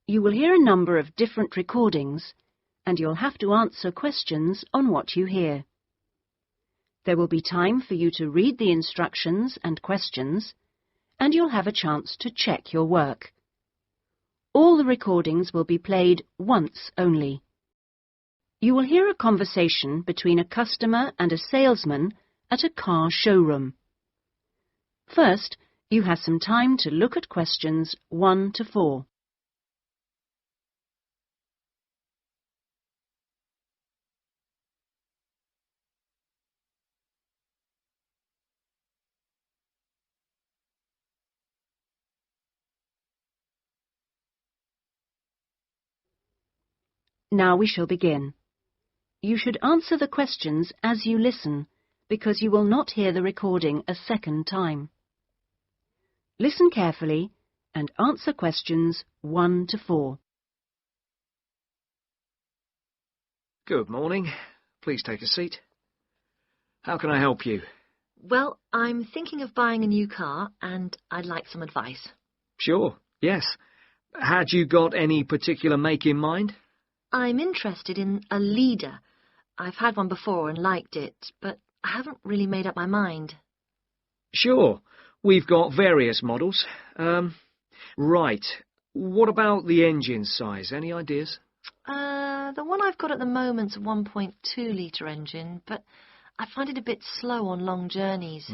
You will hear a number of different recordings, and you'll have to answer questions on what you hear. There will be time for you to read the instructions and questions, and you'll have a chance to check your work. All the recordings will be played once only. You will hear a conversation between a customer and a salesman at a car showroom. First, you have some time to look at questions 1 to 4. Now we shall begin. You should answer the questions as you listen, because you will not hear the recording a second time. Listen carefully and answer questions 1 to 4. Good morning. Please take a seat. How can I help you? Well, I'm thinking of buying a new car, and I'd like some advice. Sure, yes. Had you got any particular make in mind? I'm interested in a Leader. I've had one before and liked it, but I haven't really made up my mind. Sure. We've got various models. Right. What about the engine size? Any ideas? The one I've got at the moment's a 1.2-litre engine, but I find it a bit slow on long journeys.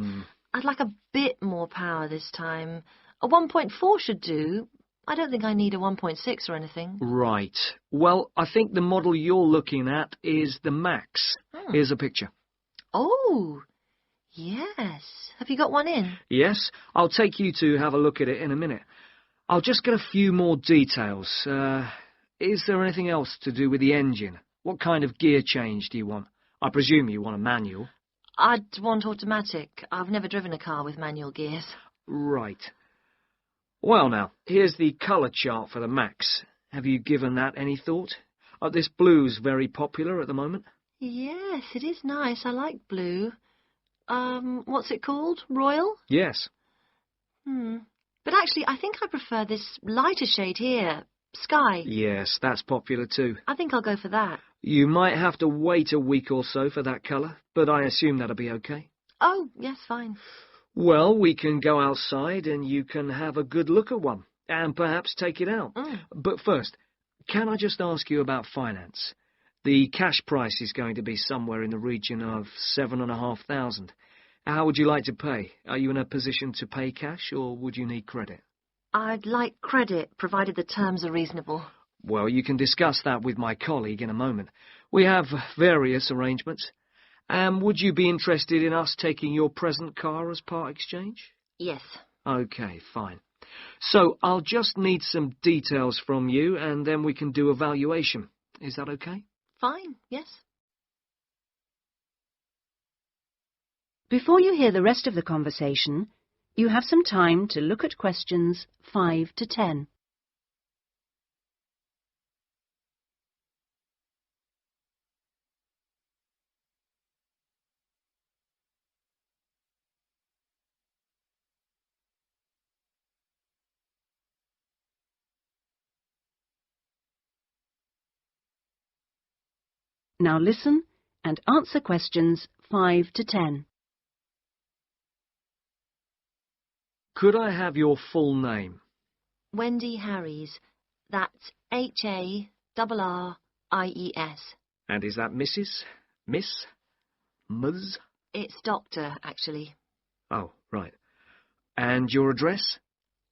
I'd like a bit more power this time. A 1.4 should do. I don't think I need a 1.6 or anything. Right. Well, I think the model you're looking at is the Max. Here's a picture. Oh, yes. Have you got one in? Yes, I'll take you to have a look at it in a minute. I'll just get a few more details. Is there anything else to do with the engine? What kind of gear change do you want? I presume you want a manual. I'd want automatic. I've never driven a car with manual gears. Right. Well now, here's the colour chart for the Max. Have you given that any thought? This blue's very popular at the moment. Yes, it is nice. I like blue. What's it called? Royal? Yes. But actually, I think I prefer this lighter shade here. Sky. Yes, that's popular too. I think I'll go for that. You might have to wait a week or so for that colour, but I assume that'll be okay. Oh, yes, fine. Well, we can go outside and you can have a good look at one, and perhaps take it out. But first, can I just ask you about finance? The cash price is going to be somewhere in the region of 7,500. How would you like to pay? Are you in a position to pay cash, or would you need credit? I'd like credit, provided the terms are reasonable. Well, you can discuss that with my colleague in a moment. We have various arrangements. Would you be interested in us taking your present car as part exchange? Yes. Okay, fine. So I'll just need some details from you, and then we can do a valuation. Is that okay? Fine, yes. Before you hear the rest of the conversation, you have some time to look at questions 5 to 10. Now listen and answer questions 5 to 10. Could I have your full name? Wendy Harries. That's Harries. And is that Mrs., Miss, Ms.? It's Doctor, actually. Oh, right. And your address?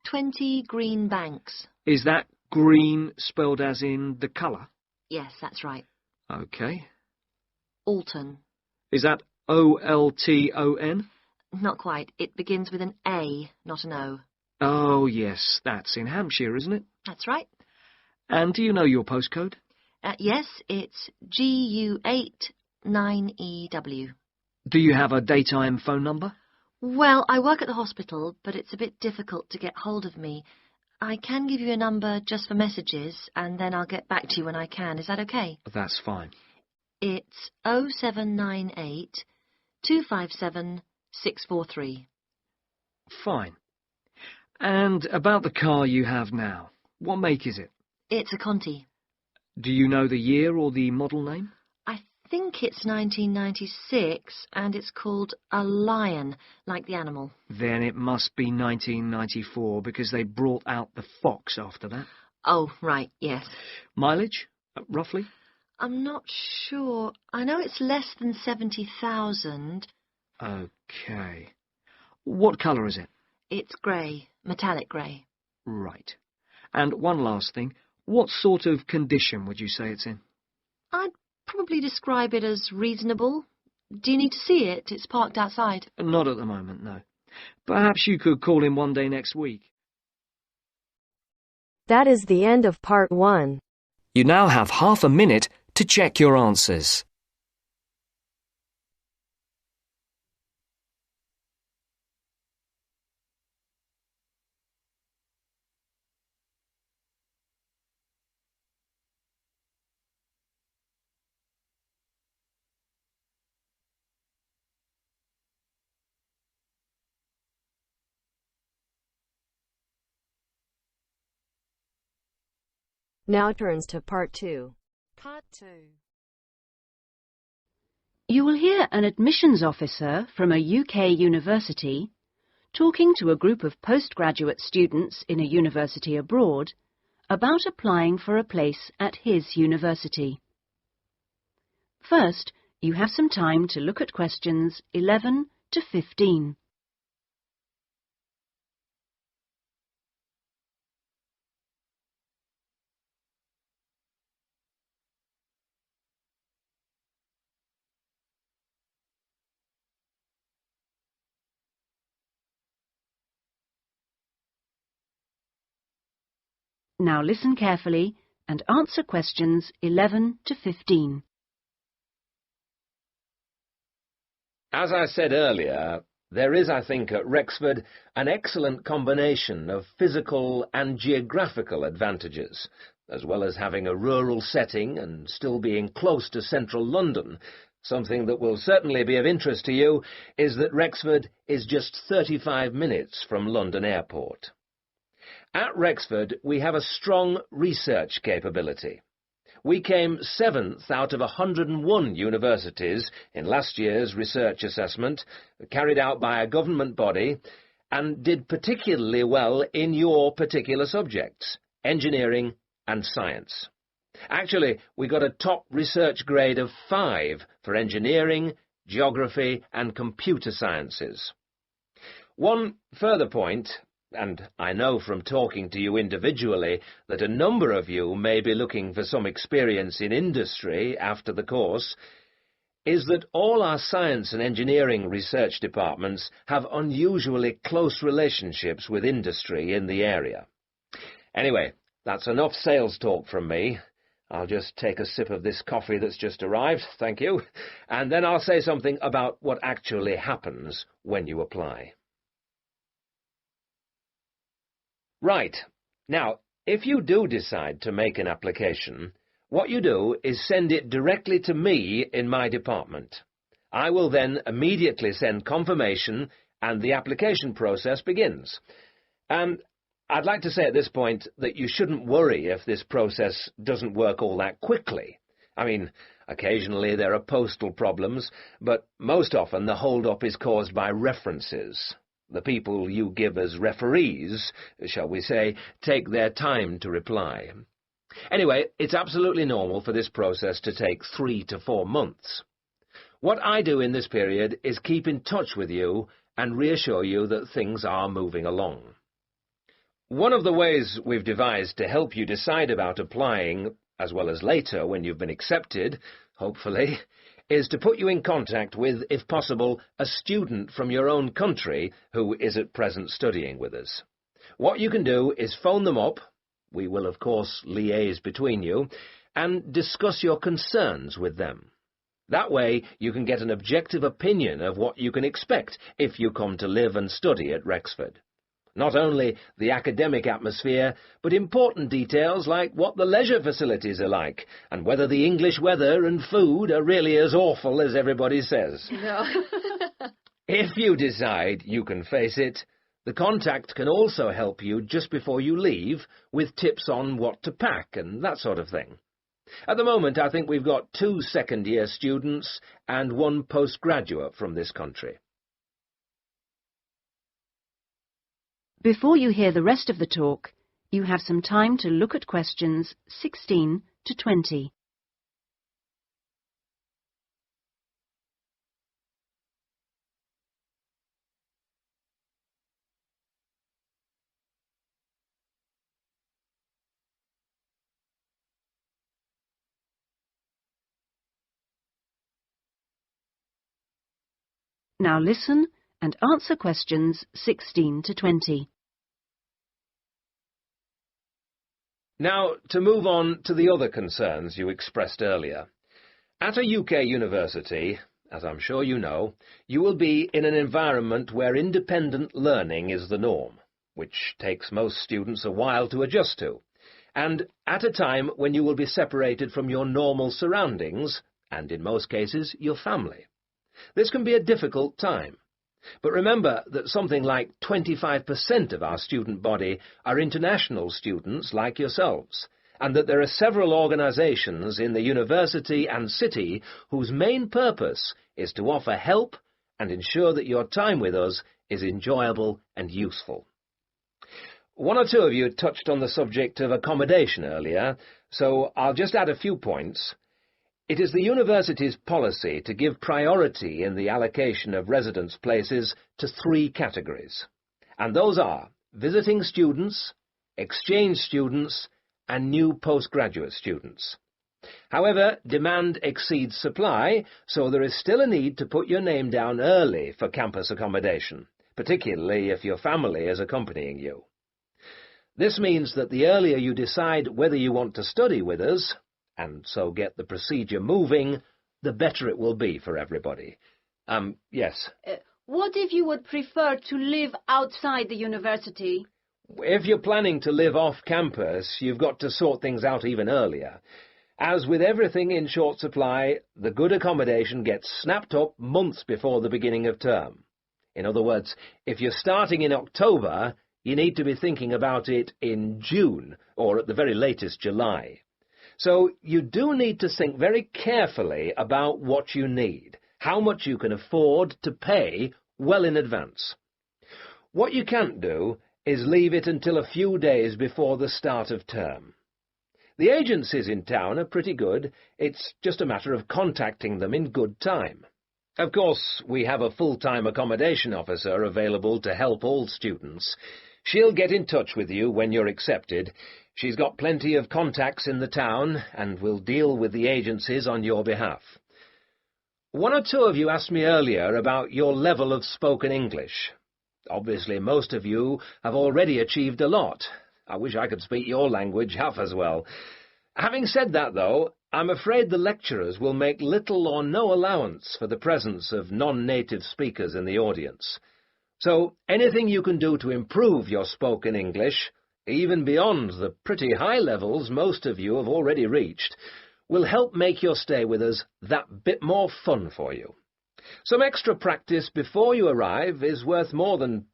20 Green Banks. Is that green spelled as in the colour? Yes, that's right. Okay. Alton. Is that Olton? Not quite. It begins with an A, not an O. Oh, yes, that's in Hampshire, isn't it? That's right. And do you know your postcode? Yes, it's GU89EW. Do you have a daytime phone number? Well, I work at the hospital, but it's a bit difficult to get hold of me. I can give you a number just for messages, and then I'll get back to you when I can. Is that okay? That's fine. It's 0798 257 643. Fine. And about the car you have now, what make is it? It's a Conti. Do you know the year or the model name? I think it's 1996, and it's called a Lion, like the animal. Then it must be 1994, because they brought out the Fox after that. Oh, right, yes. Mileage, roughly? I'm not sure. I know it's less than 70,000. OK. What colour is it? It's grey, metallic grey. Right. And one last thing. What sort of condition would you say it's in? I'd probably describe it as reasonable. Do you need to see it? It's parked outside. Not at the moment, no. Perhaps you could call in one day next week. That is the end of part 1. You now have half a minute to check your answers. Now turns to part 2. Part 2. You will hear an admissions officer from a UK university talking to a group of postgraduate students in a university abroad about applying for a place at his university. First, you have some time to look at questions 11 to 15. Now listen carefully and answer questions 11 to 15. As I said earlier, there is, I think, at Rexford an excellent combination of physical and geographical advantages, as well as having a rural setting and still being close to central London. Something that will certainly be of interest to you is that Rexford is just 35 minutes from London Airport. At Rexford, we have a strong research capability. We came 7th out of 101 universities in last year's research assessment, carried out by a government body, and did particularly well in your particular subjects, engineering and science. Actually, we got a top research grade of 5 for engineering, geography and computer sciences. One further point, and I know from talking to you individually that a number of you may be looking for some experience in industry after the course, is that all our science and engineering research departments have unusually close relationships with industry in the area. Anyway, that's enough sales talk from me. I'll just take a sip of this coffee that's just arrived, thank you, and then I'll say something about what actually happens when you apply. Right. Now, if you do decide to make an application, what you do is send it directly to me in my department. I will then immediately send confirmation and the application process begins. And I'd like to say at this point that you shouldn't worry if this process doesn't work all that quickly. I mean, occasionally there are postal problems, but most often the hold-up is caused by references. The people you give as referees, shall we say, take their time to reply. Anyway, it's absolutely normal for this process to take 3 to 4 months. What I do in this period is keep in touch with you and reassure you that things are moving along. One of the ways we've devised to help you decide about applying, as well as later when you've been accepted, hopefully, is to put you in contact with, if possible, a student from your own country who is at present studying with us. What you can do is phone them up, we will of course liaise between you, and discuss your concerns with them. That way you can get an objective opinion of what you can expect if you come to live and study at Rexford. Not only the academic atmosphere, but important details like what the leisure facilities are like, and whether the English weather and food are really as awful as everybody says. No. If you decide you can face it, The contact can also help you just before you leave with tips on what to pack and that sort of thing. At the moment, I think we've got 2 second-year students and 1 postgraduate from this country. Before you hear the rest of the talk, you have some time to look at questions 16 to 20. Now listen and answer questions 16 to 20. Now, to move on to the other concerns you expressed earlier. At a UK university, as I'm sure you know, you will be in an environment where independent learning is the norm, which takes most students a while to adjust to, and at a time when you will be separated from your normal surroundings, and in most cases, your family. This can be a difficult time. But remember that something like 25% of our student body are international students like yourselves, and that there are several organisations in the university and city whose main purpose is to offer help and ensure that your time with us is enjoyable and useful. 1 or 2 of you touched on the subject of accommodation earlier, so I'll just add a few points. It is the university's policy to give priority in the allocation of residence places to 3 categories, and those are visiting students, exchange students, and new postgraduate students. However, demand exceeds supply, so there is still a need to put your name down early for campus accommodation, particularly if your family is accompanying you. This means that the earlier you decide whether you want to study with us, and so get the procedure moving, the better it will be for everybody. Yes? What if you would prefer to live outside the university? If you're planning to live off campus, you've got to sort things out even earlier. As with everything in short supply, the good accommodation gets snapped up months before the beginning of term. In other words, if you're starting in October, you need to be thinking about it in June, or at the very latest July. So you do need to think very carefully about what you need, how much you can afford to pay well in advance. What you can't do is leave it until a few days before the start of term. The agencies in town are pretty good. It's just a matter of contacting them in good time. Of course, we have a full-time accommodation officer available to help all students. She'll get in touch with you when you're accepted. She's got plenty of contacts in the town and will deal with the agencies on your behalf. 1 or 2 of you asked me earlier about your level of spoken English. Obviously, most of you have already achieved a lot. I wish I could speak your language half as well. Having said that, though, I'm afraid the lecturers will make little or no allowance for the presence of non-native speakers in the audience. So anything you can do to improve your spoken English, even beyond the pretty high levels most of you have already reached, will help make your stay with us that bit more fun for you. Some extra practice before you arrive is worth more than,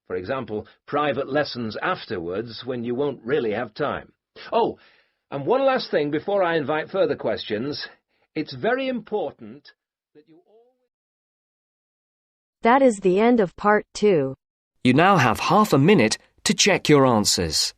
for example, private lessons afterwards when you won't really have time. Oh, and one last thing before I invite further questions. It's very important that you always... That is the end of part 2. You now have half a minute to check your answers.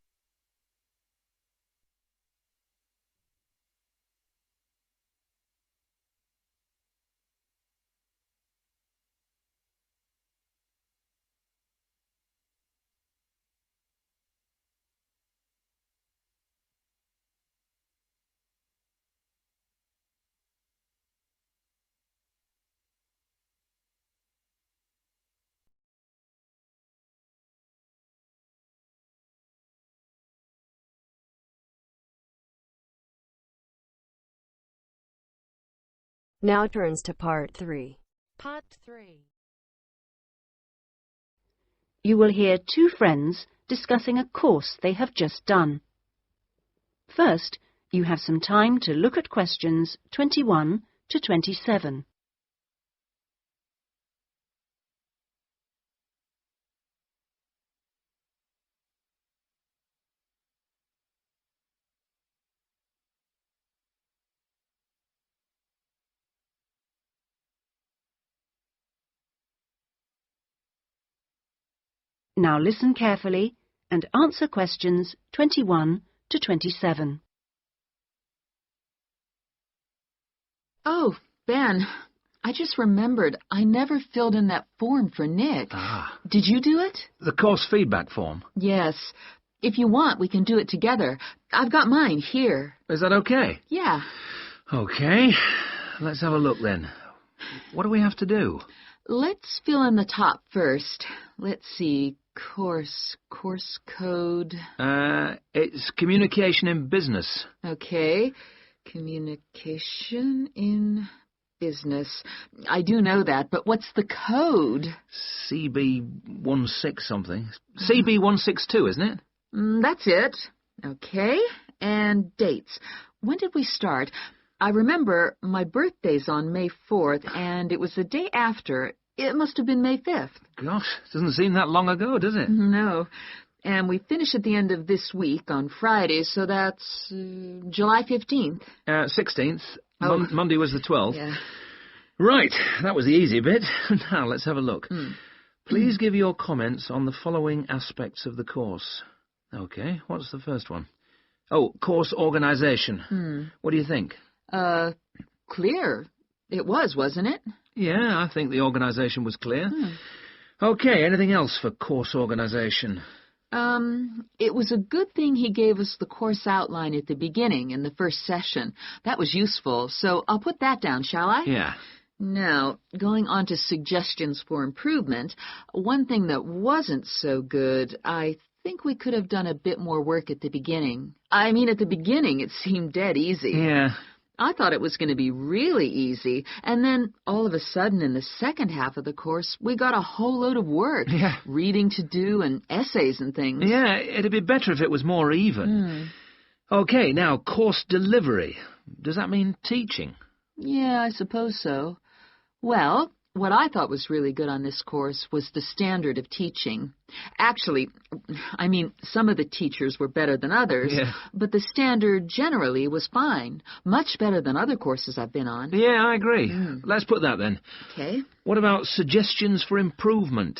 Now turns to part 3. Part 3. You will hear 2 friends discussing a course they have just done. First, you have some time to look at questions 21 to 27. Now listen carefully and answer questions 21 to 27. Oh, Ben, I just remembered I never filled in that form for Nick. Ah. Did you do it? The course feedback form? Yes. If you want, we can do it together. I've got mine here. Is that okay? Yeah. Okay. Let's have a look then. What do we have to do? Let's fill in the top first. Let's see. Course code. It's communication in business. Okay. Communication in business. I do know that, but what's the code? CB16 something. CB162, isn't it? That's it. Okay. And dates. When did we start? I remember my birthday's on May 4th, and it was the day after. It must have been May 5th. Gosh, doesn't seem that long ago, does it? No. And we finish at the end of this week on Friday, so that's July 15th. 16th. Oh. Monday was the 12th. Yeah. Right, that was the easy bit. Now, let's have a look. Please give your comments on the following aspects of the course. Okay, what's the first one? Oh, course organisation. What do you think? Clear. It was, wasn't it? Yeah, I think the organisation was clear. Okay, anything else for course organisation? It was a good thing he gave us the course outline at the beginning in the first session. That was useful, so I'll put that down, shall I? Yeah. Now, going on to suggestions for improvement, one thing that wasn't so good, I think we could have done a bit more work at the beginning. I mean, at the beginning it seemed dead easy. Yeah. I thought it was going to be really easy, and then all of a sudden in the second half of the course, we got a whole load of work. Yeah. Reading to do and essays and things. Yeah, it'd be better if it was more even. Okay, now, course delivery. Does that mean teaching? Yeah, I suppose so. Well, what I thought was really good on this course was the standard of teaching. Actually, I mean, some of the teachers were better than others, but the standard generally was fine. Much better than other courses I've been on. Yeah, I agree. Let's put that then. Okay. What about suggestions for improvement?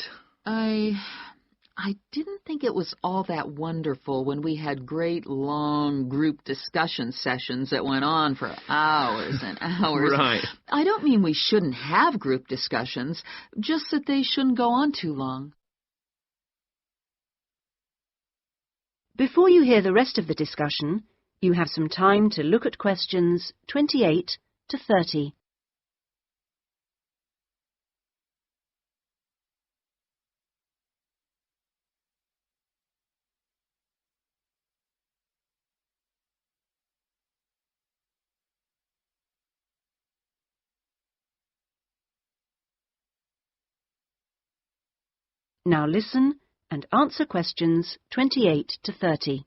I didn't think it was all that wonderful when we had great, long group discussion sessions that went on for hours and hours. Right. I don't mean we shouldn't have group discussions, just that they shouldn't go on too long. Before you hear the rest of the discussion, you have some time to look at questions 28 to 30. Now listen and answer questions 28 to 30.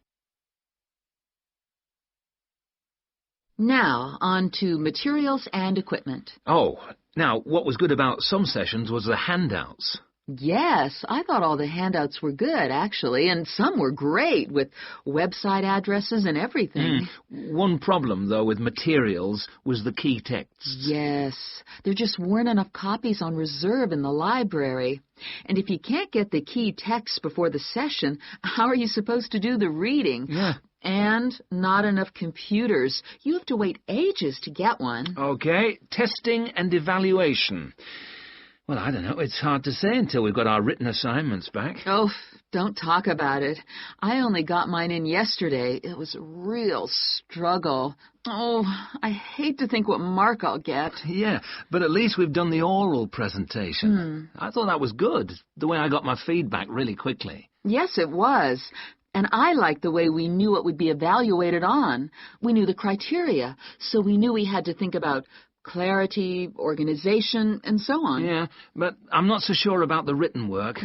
Now, on to materials and equipment. Oh, now, what was good about some sessions was the handouts. Yes, I thought all the handouts were good, actually, and some were great, with website addresses and everything. One problem, though, with materials was the key texts. Yes, there just weren't enough copies on reserve in the library. And if you can't get the key text before the session, how are you supposed to do the reading? Yeah. And not enough computers. You have to wait ages to get one. Okay, testing and evaluation. Well, I don't know. It's hard to say until we've got our written assignments back. Oh, don't talk about it. I only got mine in yesterday. It was a real struggle. Oh, I hate to think what mark I'll get. Yeah, but at least we've done the oral presentation. I thought that was good, the way I got my feedback really quickly. Yes, it was. And I liked the way we knew what would be evaluated on. We knew the criteria, so we knew we had to think about clarity, organization, and so on. Yeah, but I'm not so sure about the written work.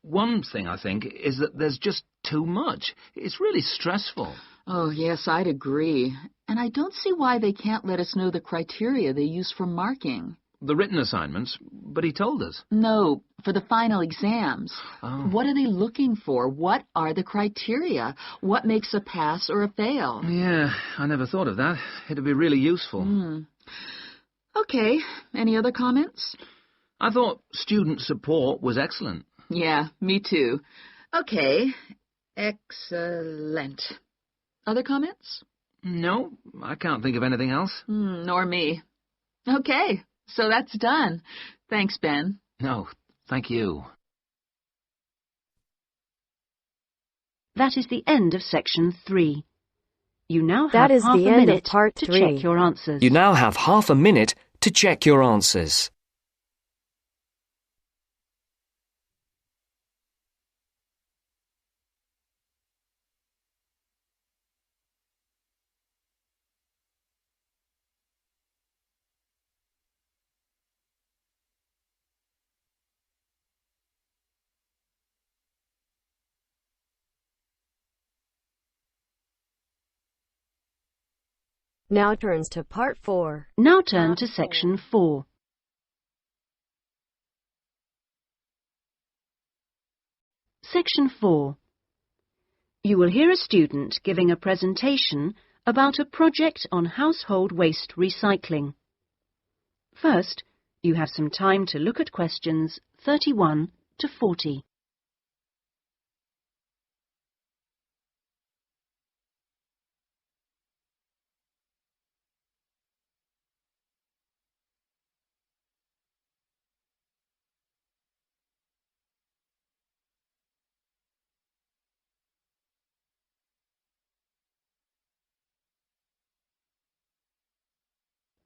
One thing, I think, is that there's just too much. It's really stressful. Oh, yes, I'd agree. And I don't see why they can't let us know the criteria they use for marking. The written assignments, but he told us. No, for the final exams. Oh. What are they looking for? What are the criteria? What makes a pass or a fail? Yeah, I never thought of that. It'd be really useful. Okay, any other comments? I thought student support was excellent. Yeah, me too. Okay, excellent. Other comments? No, I can't think of anything else. Nor me. Okay, so that's done. Thanks, Ben. No, thank you. That is the end of section 3. You now That have is half the a end of minute part to 3. check your answers. You now have half a minute to check your answers. Now turns to part 4. Now turn to section 4. Section 4. You will hear a student giving a presentation about a project on household waste recycling. First, you have some time to look at questions 31 to 40.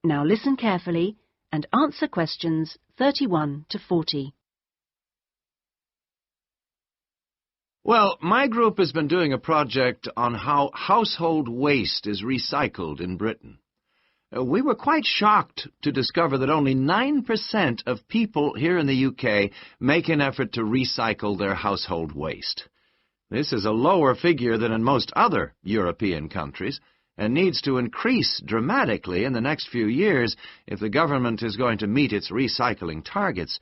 Now listen carefully and answer questions 31 to 40. Well, my group has been doing a project on how household waste is recycled in Britain. We were quite shocked to discover that only 9% of people here in the UK make an effort to recycle their household waste. This is a lower figure than in most other European countries, and needs to increase dramatically in the next few years if the government is going to meet its recycling targets.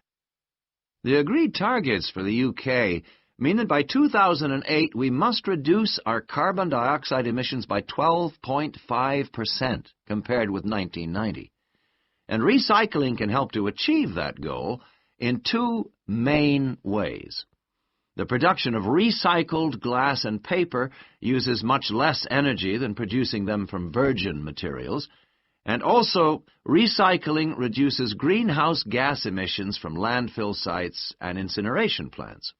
The agreed targets for the UK mean that by 2008 we must reduce our carbon dioxide emissions by 12.5% compared with 1990. And recycling can help to achieve that goal in two main ways. The production of recycled glass and paper uses much less energy than producing them from virgin materials, and also recycling reduces greenhouse gas emissions from landfill sites and incineration plants.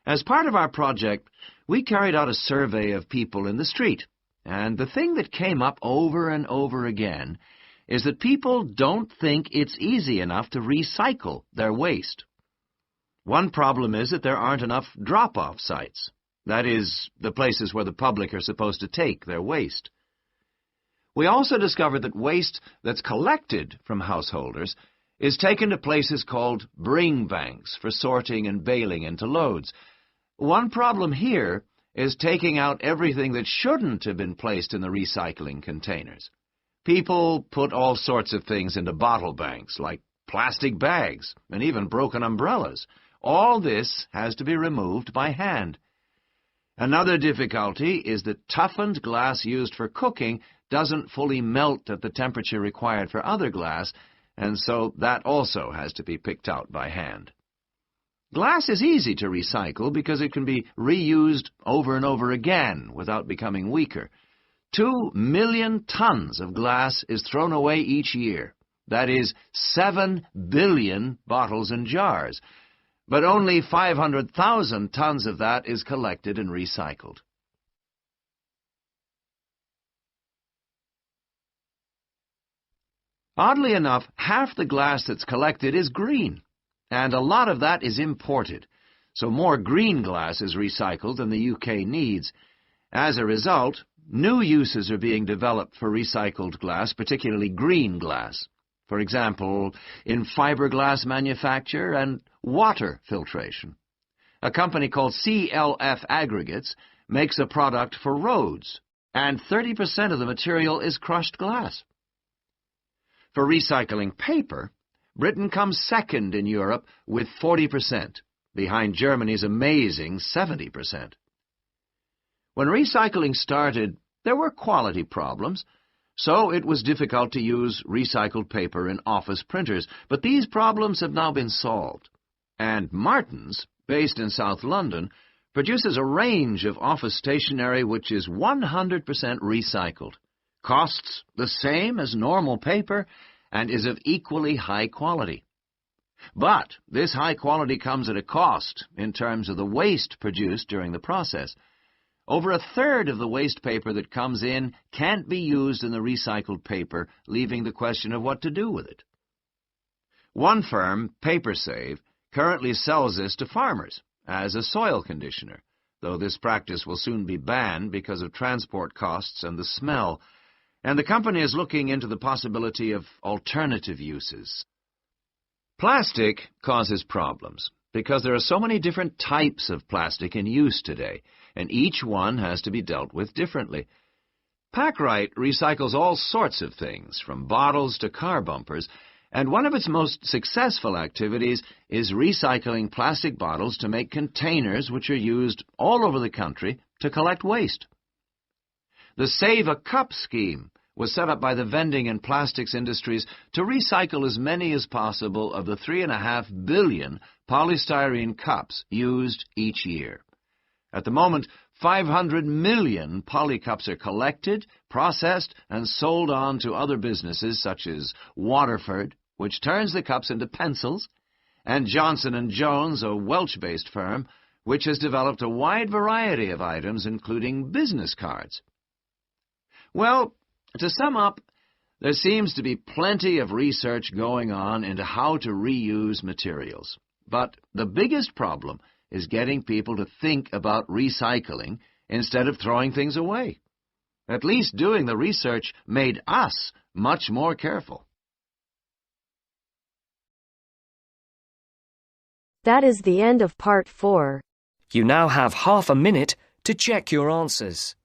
As part of our project, we carried out a survey of people in the street, and the thing that came up over and over again is that people don't think it's easy enough to recycle their waste. One problem is that there aren't enough drop-off sites. That is, the places where the public are supposed to take their waste. We also discovered that waste that's collected from householders is taken to places called bring banks for sorting and baling into loads. One problem here is taking out everything that shouldn't have been placed in the recycling containers. People put all sorts of things into bottle banks, like plastic bags and even broken umbrellas. All this has to be removed by hand. Another difficulty is that toughened glass used for cooking doesn't fully melt at the temperature required for other glass, and so that also has to be picked out by hand. Glass is easy to recycle because it can be reused over and over again without becoming weaker. 2 million tons of glass is thrown away each year. That is 7 billion bottles and jars. But only 500,000 tons of that is collected and recycled. Oddly enough, half the glass that's collected is green, and a lot of that is imported, so more green glass is recycled than the UK needs. As a result, new uses are being developed for recycled glass, particularly green glass. For example, in fiberglass manufacture and water filtration. A company called CLF Aggregates makes a product for roads, and 30% of the material is crushed glass. For recycling paper, Britain comes second in Europe with 40%, behind Germany's amazing 70%. When recycling started, there were quality problems, so it was difficult to use recycled paper in office printers, but these problems have now been solved. And Martin's, based in South London, produces a range of office stationery which is 100% recycled, costs the same as normal paper, and is of equally high quality. But this high quality comes at a cost in terms of the waste produced during the process. Over a third of the waste paper that comes in can't be used in the recycled paper, leaving the question of what to do with it. One firm, PaperSave, currently sells this to farmers as a soil conditioner, though this practice will soon be banned because of transport costs and the smell, and the company is looking into the possibility of alternative uses. Plastic causes problems because there are so many different types of plastic in use today, and each one has to be dealt with differently. Packrite recycles all sorts of things, from bottles to car bumpers, and one of its most successful activities is recycling plastic bottles to make containers which are used all over the country to collect waste. The Save a Cup scheme was set up by the vending and plastics industries to recycle as many as possible of the 3.5 billion polystyrene cups used each year. At the moment, 500 million polycups are collected, processed, and sold on to other businesses such as Waterford, which turns the cups into pencils, and Johnson & Jones, a Welsh-based firm, which has developed a wide variety of items, including business cards. Well, to sum up, there seems to be plenty of research going on into how to reuse materials. But the biggest problem is getting people to think about recycling instead of throwing things away. At least doing the research made us much more careful. That is the end of part 4. You now have half a minute to check your answers.